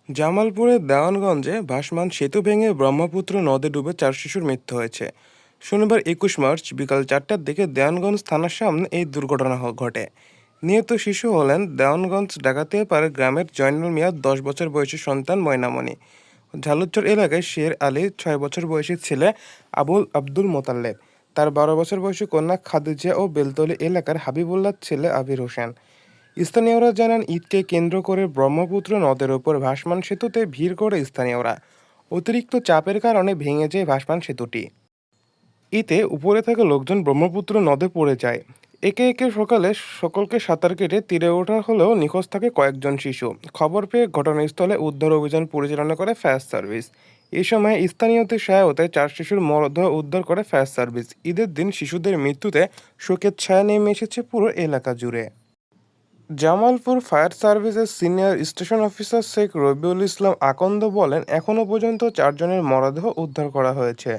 জামালপুরের দেওয়ানগঞ্জে ভাসমান সেতু ভেঙে ব্রহ্মপুত্র নদে ডুবে 4 শিশুর মৃত্যু হয়েছে। শনিবার 21 মার্চ বিকাল 4টার দিকে দেওয়ানগঞ্জ থানার সামনে এই দুর্ঘটনা ঘটে। নিহত শিশু হলেন দেওয়ানগঞ্জ ডাকাতিয়াপাড়া গ্রামের জয়নুল মিয়া 10 বছর বয়সী সন্তান ময়নামণি, ঝালুচর এলাকায় শের আলী 6 বছর বয়সী ছেলে আব্দুল মোতাল্লেব, তার 12 বছর বয়সী কন্যা খাদিজা ও বেলতলী এলাকার হাবিবুল্লাহর ছেলে আবির হোসেন। স্থানীয়রা জানান, ঈদকে কেন্দ্র করে ব্রহ্মপুত্র নদের ওপর ভাসমান সেতুতে ভিড় করে স্থানীয়রা। অতিরিক্ত চাপের কারণে ভেঙে যায় ভাসমান সেতুটি। এতে উপরে থাকা লোকজন ব্রহ্মপুত্র নদে পড়ে যায়। একে একে সকালে সকলকে সাঁতার কেটে তীরে ওঠা হলেও নিখোঁজ থাকে কয়েকজন শিশু। খবর পেয়ে ঘটনাস্থলে উদ্ধার অভিযান পরিচালনা করে ফায়ার সার্ভিস। এ সময় স্থানীয়দের সহায়তায় 4 শিশুর মরদেহ উদ্ধার করে ফায়ার সার্ভিস। ঈদের দিন শিশুদের মৃত্যুতে শোকের ছায়া নেমে এসেছে পুরো এলাকা জুড়ে। জামালপুর ফায়ার সার্ভিসের senior station officer Sheikh Rabiul Islam Akand বলেন, এখনও পর্যন্ত 4 জনের মরদেহ উদ্ধার করা হয়েছে।